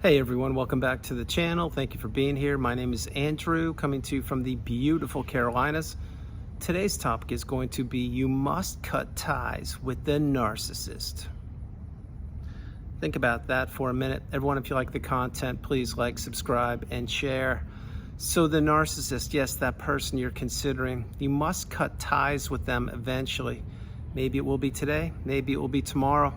Hey everyone, welcome back to the channel. Thank you for being here. My name is Andrew, coming to you from the beautiful Carolinas. Today's topic is going to be you must cut ties with the narcissist. Think about that for a minute. Everyone, if you like the content, please like, subscribe, and share. So the narcissist, yes, that person you're considering, you must cut ties with them eventually. Maybe it will be today, maybe it will be tomorrow.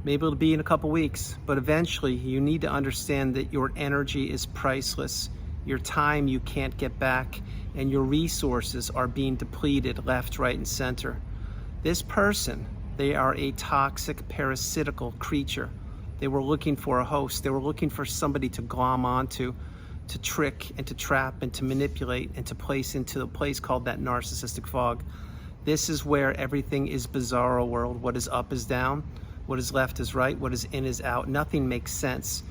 Maybe it'll be in a couple weeks, but eventually you need to understand that your energy is priceless, your time you can't get back, and your resources are being depleted left, right, and center. This person, they are a toxic, parasitical creature. They were looking for a host. They were looking for somebody to glom onto, to trick and to trap and to manipulate and to place into a place called that narcissistic fog. This is where everything is bizarro world. What is up is down. What is left is right, what is in is out. Nothing makes sense.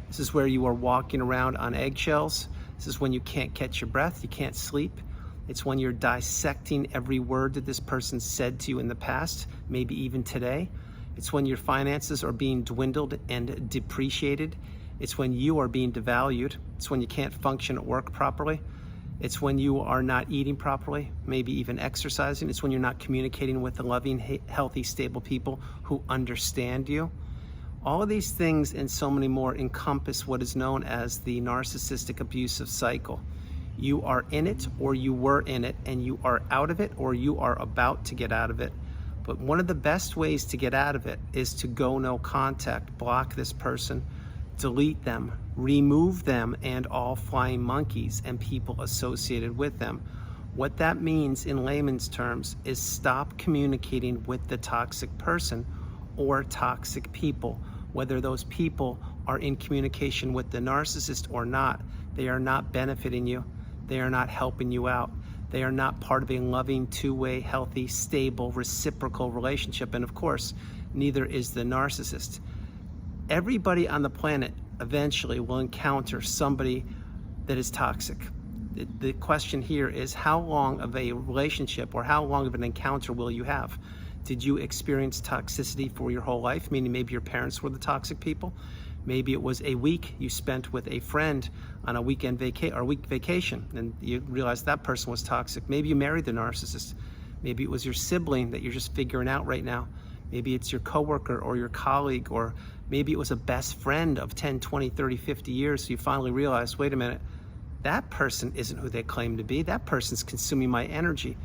This is where you are walking around on eggshells. This is when you can't catch your breath, you can't sleep. It's when you're dissecting every word that this person said to you in the past, maybe even today. It's when your finances are being dwindled and depreciated. It's when you are being devalued. It's when you can't function at work properly. It's when you are not eating properly, maybe even exercising. It's when you're not communicating with the loving, healthy, stable people who understand you. All of these things and so many more encompass what is known as the narcissistic abusive cycle. You are in it, or you were in it, and you are out of it, or you are about to get out of it. But one of the best ways to get out of it is to go no contact, block this person, delete them, remove them and all flying monkeys and people associated with them. What that means in layman's terms is stop communicating with the toxic person or toxic people. Whether those people are in communication with the narcissist or not, they are not benefiting you. They are not helping you out. They are not part of a loving, two-way, healthy, stable, reciprocal relationship. And of course, neither is the narcissist. Everybody on the planet eventually will encounter somebody that is toxic. The question here is, how long of a relationship or how long of an encounter will you have? Did you experience toxicity for your whole life? Meaning maybe your parents were the toxic people. Maybe it was a week you spent with a friend on a week vacation and you realized that person was toxic. Maybe you married the narcissist. Maybe it was your sibling that you're just figuring out right now. Maybe it's your coworker or your colleague, or maybe it was a best friend of 10, 20, 30, 50 years. So you finally realize, wait a minute, that person isn't who they claim to be. That person's consuming my energy,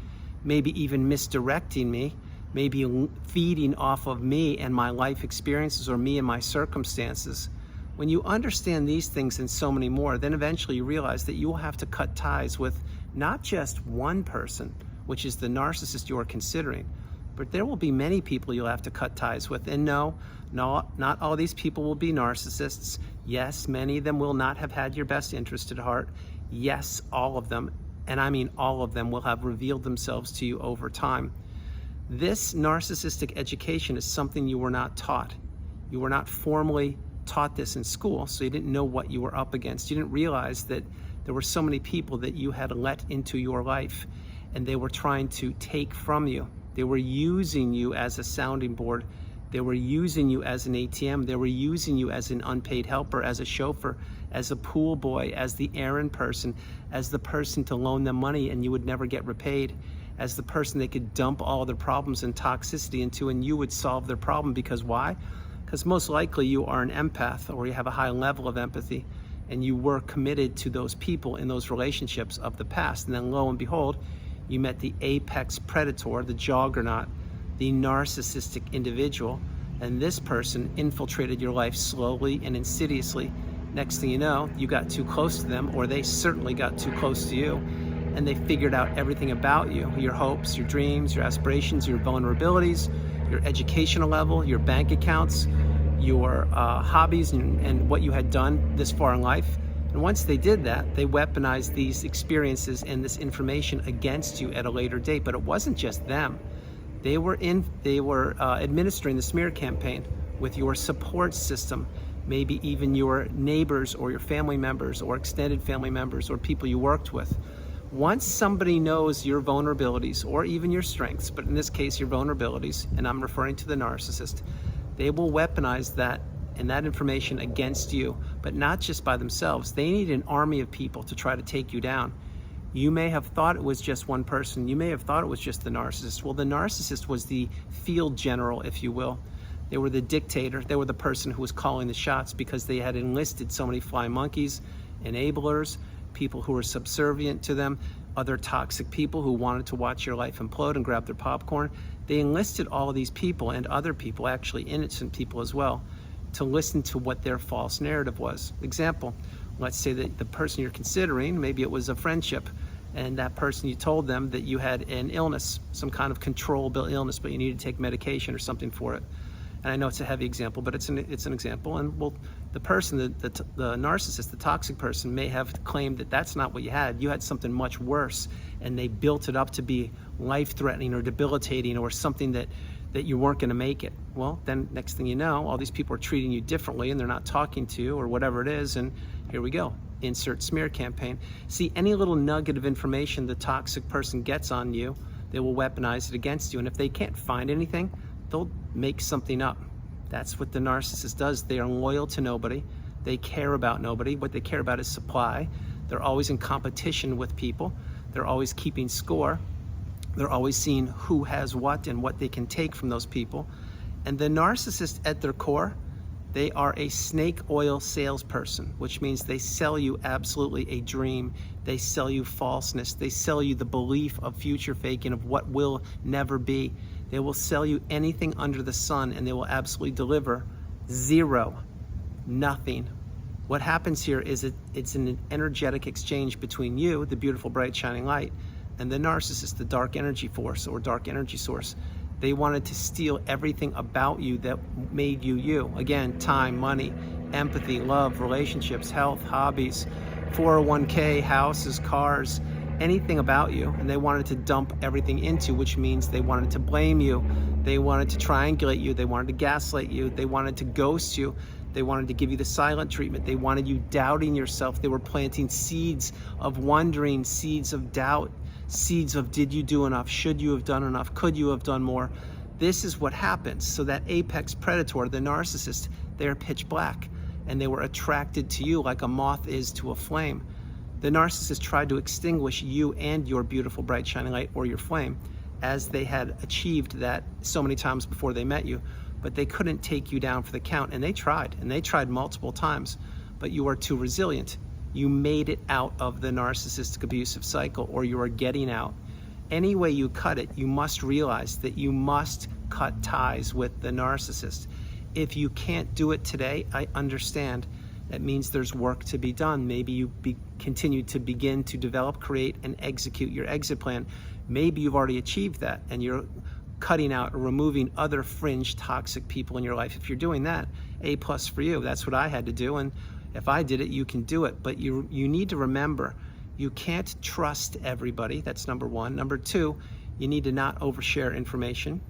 maybe even misdirecting me, maybe feeding off of me and my life experiences or me and my circumstances. When you understand these things and so many more, then eventually you realize that you will have to cut ties with not just one person, which is the narcissist you are considering, but there will be many people you'll have to cut ties with. And no, not all these people will be narcissists. Yes, many of them will not have had your best interest at heart. Yes, all of them, and I mean all of them, will have revealed themselves to you over time. This narcissistic education is something you were not taught. You were not formally taught this in school, so you didn't know what you were up against. You didn't realize that there were so many people that you had let into your life, and they were trying to take from you. They were using you as a sounding board. They were using you as an ATM. They were using you as an unpaid helper, as a chauffeur, as a pool boy, as the errand person, as the person to loan them money and you would never get repaid, as the person they could dump all their problems and toxicity into and you would solve their problem. Because why? Because most likely you are an empath, or you have a high level of empathy, and you were committed to those people in those relationships of the past. And then lo and behold, you met the apex predator, the juggernaut, the narcissistic individual, and this person infiltrated your life slowly and insidiously. Next thing you know, you got too close to them, or they certainly got too close to you, and they figured out everything about you, your hopes, your dreams, your aspirations, your vulnerabilities, your educational level, your bank accounts, your hobbies, and what you had done this far in life. And once they did that, they weaponized these experiences and this information against you at a later date. But it wasn't just them. They were administering the smear campaign with your support system, maybe even your neighbors or your family members or extended family members or people you worked with. Once somebody knows your vulnerabilities or even your strengths, but in this case your vulnerabilities, and I'm referring to the narcissist, they will weaponize that and that information against you, but not just by themselves. They need an army of people to try to take you down. You may have thought it was just one person. You may have thought it was just the narcissist. Well, the narcissist was the field general, if you will. They were the dictator. They were the person who was calling the shots because they had enlisted so many flying monkeys, enablers, people who were subservient to them, other toxic people who wanted to watch your life implode and grab their popcorn. They enlisted all of these people and other people, actually innocent people as well, to listen to what their false narrative was. Example, let's say that the person you're considering, maybe it was a friendship, and that person, you told them that you had an illness, some kind of controllable illness, but you need to take medication or something for it. And I know it's a heavy example, but it's an example. And well, the person, the narcissist, the toxic person, may have claimed that that's not what you had. You had something much worse, and they built it up to be life-threatening or debilitating or something that you weren't going to make it. Well, then next thing you know, all these people are treating you differently, and they're not talking to you or whatever it is, and here we go. Insert smear campaign. See, any little nugget of information the toxic person gets on you, they will weaponize it against you. And if they can't find anything, they'll make something up. That's what the narcissist does. They are loyal to nobody. They care about nobody. What they care about is supply. They're always in competition with people. They're always keeping score. They're always seeing who has what and what they can take from those people. And the narcissist at their core, they are a snake oil salesperson, which means they sell you absolutely a dream. They sell you falseness. They sell you the belief of future faking, of what will never be. They will sell you anything under the sun, and they will absolutely deliver zero, nothing. What happens here is it's an energetic exchange between you, the beautiful, bright, shining light, and the narcissist, the dark energy force or dark energy source. They wanted to steal everything about you that made you you. Again, time, money, empathy, love, relationships, health, hobbies, 401k, houses, cars, anything about you, and they wanted to dump everything into, which means they wanted to blame you, they wanted to triangulate you, they wanted to gaslight you, they wanted to ghost you, they wanted to give you the silent treatment, they wanted you doubting yourself. They were planting seeds of wondering, seeds of doubt, seeds of did you do enough, should you have done enough, could you have done more. This is what happens. So that apex predator, the narcissist, they're pitch black, and they were attracted to you like a moth is to a flame. The narcissist tried to extinguish you and your beautiful, bright, shining light, or your flame, as they had achieved that so many times before they met you, but they couldn't take you down for the count, and they tried multiple times, but you are too resilient. You made it out of the narcissistic abusive cycle, or you are getting out. Any way you cut it, you must realize that you must cut ties with the narcissist. If you can't do it today, I understand. That means there's work to be done. Maybe you continue to begin to develop, create, and execute your exit plan. Maybe you've already achieved that and you're cutting out or removing other fringe toxic people in your life. If you're doing that, A+ for you. That's what I had to do, and if I did it, you can do it. But you need to remember, you can't trust everybody. That's number one. Number two, you need to not overshare information.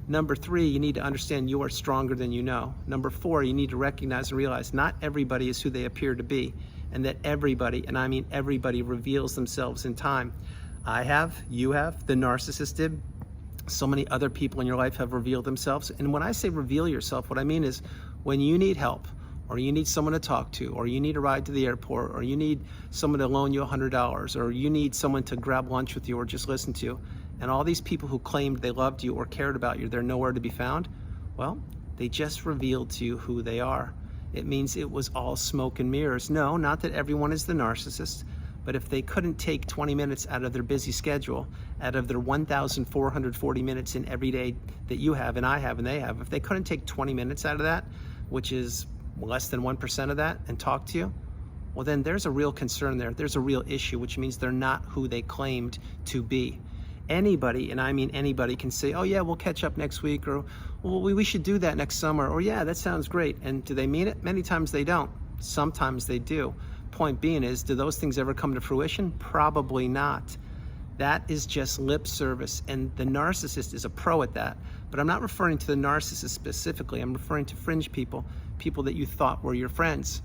Number three, you need to understand you are stronger than you know. Number four, you need to recognize and realize not everybody is who they appear to be, and that everybody, and I mean everybody, reveals themselves in time. I have, you have, the narcissist did. So many other people in your life have revealed themselves. And when I say reveal yourself, what I mean is when you need help, or you need someone to talk to, or you need a ride to the airport, or you need someone to loan you $100, or you need someone to grab lunch with you or just listen to, and all these people who claimed they loved you or cared about you, they're nowhere to be found. Well, they just revealed to you who they are. It means it was all smoke and mirrors. No, not that everyone is the narcissist, but if they couldn't take 20 minutes out of their busy schedule, out of their 1,440 minutes in every day that you have and I have and they have, if they couldn't take 20 minutes out of that, which is less than 1% of that, and talk to you, well, then there's a real concern there. There's a real issue, which means they're not who they claimed to be. Anybody, and I mean anybody, can say, oh yeah, we'll catch up next week, or well, we should do that next summer, or yeah, that sounds great. And do they mean it? Many times they don't. Sometimes they do. Point being is, do those things ever come to fruition? Probably not. That is just lip service, and the narcissist is a pro at that. But I'm not referring to the narcissist specifically. I'm referring to fringe people, people that you thought were your friends.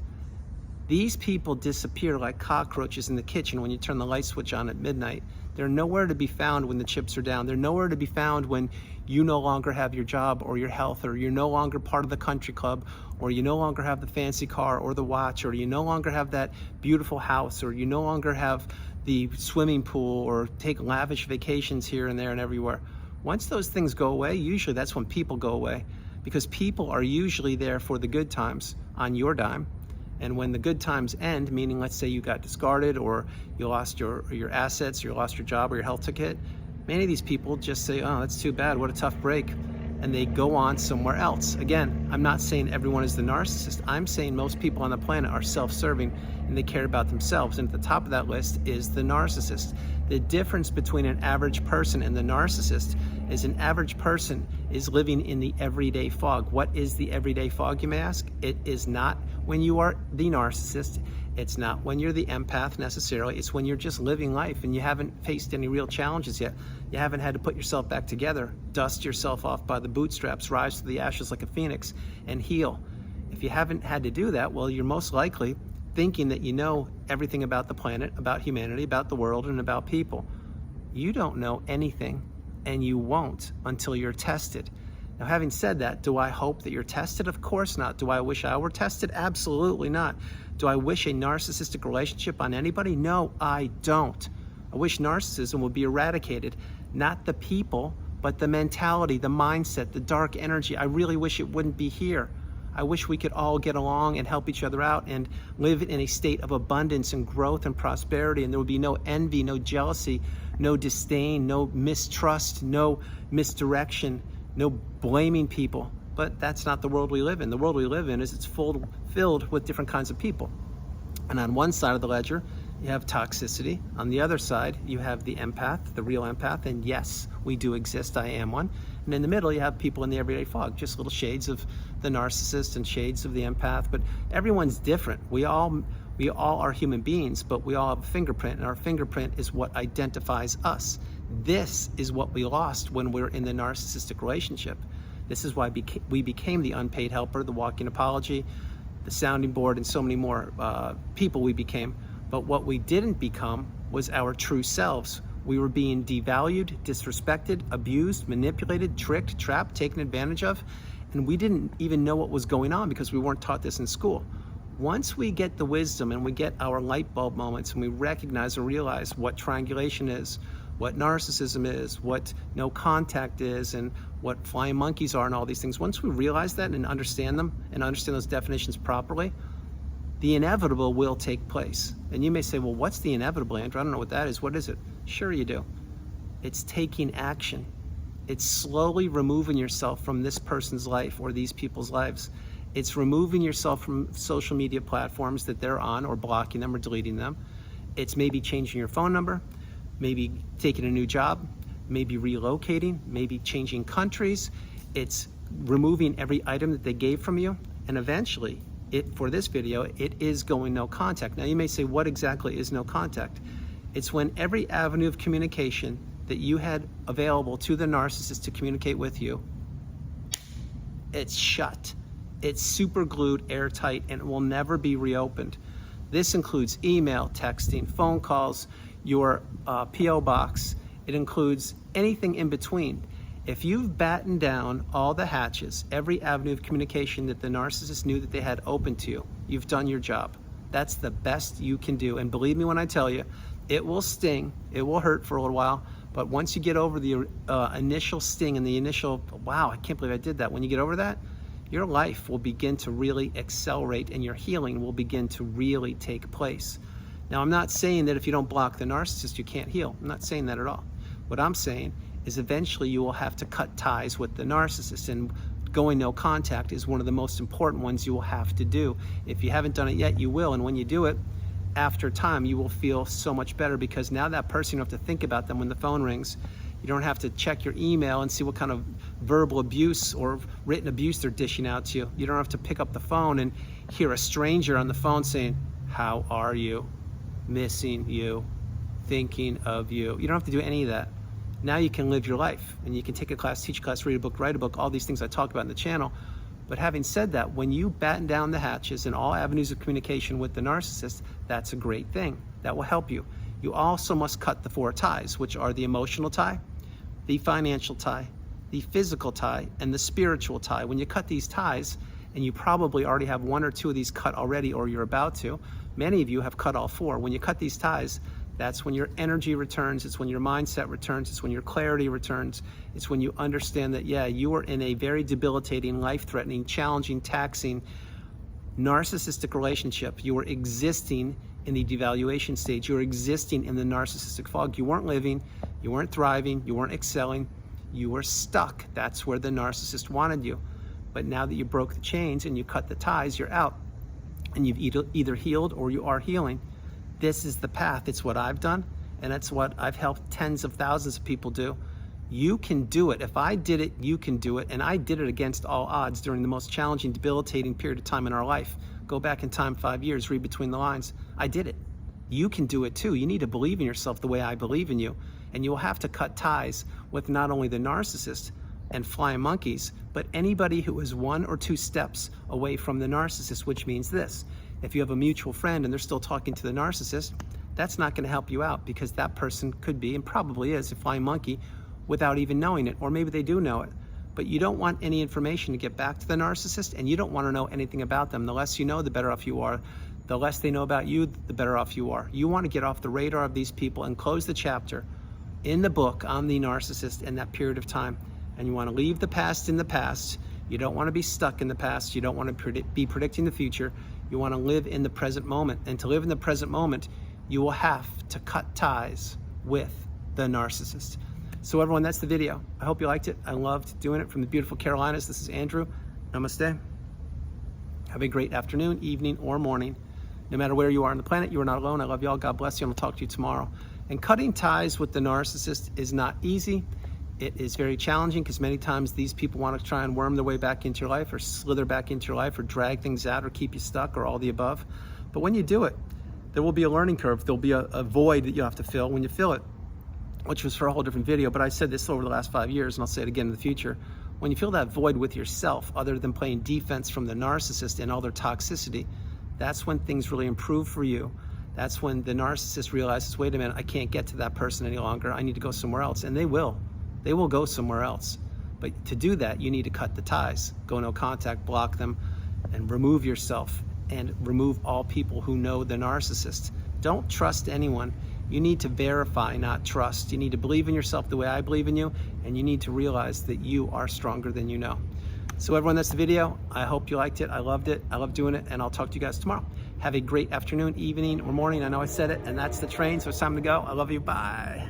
These people disappear like cockroaches in the kitchen when you turn the light switch on at midnight. They're nowhere to be found when the chips are down. They're nowhere to be found when you no longer have your job or your health, or you're no longer part of the country club, or you no longer have the fancy car or the watch, or you no longer have that beautiful house, or you no longer have the swimming pool, or take lavish vacations here and there and everywhere. Once those things go away, usually that's when people go away, because people are usually there for the good times on your dime. And when the good times end, meaning let's say you got discarded, or you lost your assets, or you lost your job, or your health took a hit, many of these people just say, oh, that's too bad, what a tough break, and they go on somewhere else. Again, I'm not saying everyone is the narcissist. I'm saying most people on the planet are self-serving and they care about themselves. And at the top of that list is the narcissist. The difference between an average person and the narcissist is an average person is living in the everyday fog. What is the everyday fog, you may ask? It is not when you are the narcissist. It's not when you're the empath necessarily. It's when you're just living life and you haven't faced any real challenges yet. You haven't had to put yourself back together, dust yourself off by the bootstraps, rise to the ashes like a phoenix, and heal. If you haven't had to do that, well, you're most likely thinking that you know everything about the planet, about humanity, about the world, and about people. You don't know anything, and you won't until you're tested. Now, having said that, do I hope that you're tested? Of course not. Do I wish I were tested? Absolutely not. Do I wish a narcissistic relationship on anybody? No, I don't. I wish narcissism would be eradicated. Not the people, but the mentality, the mindset, the dark energy. I really wish it wouldn't be here. I wish we could all get along and help each other out and live in a state of abundance and growth and prosperity, and there would be no envy, no jealousy, no disdain, no mistrust, no misdirection, no blaming people. But that's not the world we live in. The world we live in is it's filled with different kinds of people. And on one side of the ledger, you have toxicity. On the other side, you have the empath, the real empath, and yes, we do exist, I am one. And in the middle, you have people in the everyday fog, just little shades of the narcissist and shades of the empath, but everyone's different. We all are human beings, but we all have a fingerprint, and our fingerprint is what identifies us. This is what we lost when we're in the narcissistic relationship. This is why we became the unpaid helper, the walking apology, the sounding board, and so many more people we became. But what we didn't become was our true selves. We were being devalued, disrespected, abused, manipulated, tricked, trapped, taken advantage of, and we didn't even know what was going on because we weren't taught this in school. Once we get the wisdom and we get our light bulb moments and we recognize or realize what triangulation is, what narcissism is, what no contact is, and what flying monkeys are and all these things, once we realize that and understand them and understand those definitions properly, the inevitable will take place. And you may say, well, what's the inevitable, Andrew? I don't know what that is. What is it? Sure you do. It's taking action. It's slowly removing yourself from this person's life or these people's lives. It's removing yourself from social media platforms that they're on, or blocking them or deleting them. It's maybe changing your phone number, maybe taking a new job, maybe relocating, maybe changing countries. It's removing every item that they gave from you, and eventually, for this video, it is going no contact. Now you may say, what exactly is no contact? It's when every avenue of communication that you had available to the narcissist to communicate with you, it's shut. It's super glued, airtight, and it will never be reopened. This includes email, texting, phone calls, your P.O. box. It includes anything in between. If you've battened down all the hatches, every avenue of communication that the narcissist knew that they had open to you, you've done your job. That's the best you can do. And believe me when I tell you, it will sting, it will hurt for a little while, but once you get over the initial sting and the initial, wow, I can't believe I did that. When you get over that, your life will begin to really accelerate and your healing will begin to really take place. Now, I'm not saying that if you don't block the narcissist, you can't heal. I'm not saying that at all. What I'm saying is eventually you will have to cut ties with the narcissist, and going no contact is one of the most important ones you will have to do. If you haven't done it yet, you will, and when you do it, after time, you will feel so much better, because now that person, you don't have to think about them when the phone rings. You don't have to check your email and see what kind of verbal abuse or written abuse they're dishing out to you. You don't have to pick up the phone and hear a stranger on the phone saying, "How are you? Missing you, thinking of you." You don't have to do any of that. Now you can live your life, and you can take a class, teach a class, read a book, write a book, all these things I talk about in the channel. But having said that, when you batten down the hatches in all avenues of communication with the narcissist, that's a great thing. That will help you. You also must cut the 4 ties, which are the emotional tie, the financial tie, the physical tie, and the spiritual tie. When you cut these ties, and you probably already have 1 or 2 of these cut already, or you're about to, many of you have cut all 4. When you cut these ties, that's when your energy returns, it's when your mindset returns, it's when your clarity returns, it's when you understand that, yeah, you are in a very debilitating, life-threatening, challenging, taxing, narcissistic relationship. You are existing in the devaluation stage. You are existing in the narcissistic fog. You weren't living, you weren't thriving, you weren't excelling, you were stuck. That's where the narcissist wanted you. But now that you broke the chains and you cut the ties, you're out. And you've either healed or you are healing. This is the path. It's what I've done, and it's what I've helped tens of thousands of people do. You can do it. If I did it, you can do it. And I did it against all odds during the most challenging, debilitating period of time in our life. Go back in time 5 years, read between the lines. I did it. You can do it too. You need to believe in yourself the way I believe in you. And you will have to cut ties with not only the narcissist and flying monkeys, but anybody who is 1 or 2 steps away from the narcissist, which means this. If you have a mutual friend and they're still talking to the narcissist, that's not going to help you out, because that person could be, and probably is, a flying monkey without even knowing it, or maybe they do know it. But you don't want any information to get back to the narcissist, and you don't want to know anything about them. The less you know, the better off you are. The less they know about you, the better off you are. You want to get off the radar of these people and close the chapter in the book on the narcissist in that period of time. And you want to leave the past in the past. You don't want to be stuck in the past. You don't want to be predicting the future. You want to live in the present moment. And to live in the present moment, you will have to cut ties with the narcissist. So everyone, that's the video. I hope you liked it. I loved doing it from the beautiful Carolinas. This is Andrew. Namaste. Have a great afternoon, evening, or morning. No matter where you are on the planet, you are not alone. I love you all. God bless you, and I'll talk to you tomorrow. And cutting ties with the narcissist is not easy. It is very challenging, because many times these people want to try and worm their way back into your life, or slither back into your life, or drag things out, or keep you stuck, or all the above. But when you do it, there will be a learning curve. There'll be a void that you have to fill when you fill it, which was for a whole different video. But I said this over the last 5 years, and I'll say it again in the future. When you fill that void with yourself, other than playing defense from the narcissist and all their toxicity, that's when things really improve for you. That's when the narcissist realizes, wait a minute, I can't get to that person any longer. I need to go somewhere else. And they will. They will go somewhere else. But to do that, you need to cut the ties. Go no contact, block them, and remove yourself, and remove all people who know the narcissist. Don't trust anyone. You need to verify, not trust. You need to believe in yourself the way I believe in you, and you need to realize that you are stronger than you know. So everyone, that's the video. I hope you liked it. I loved it. I love doing it, and I'll talk to you guys tomorrow. Have a great afternoon, evening, or morning. I know I said it, and that's the train, so it's time to go. I love you. Bye.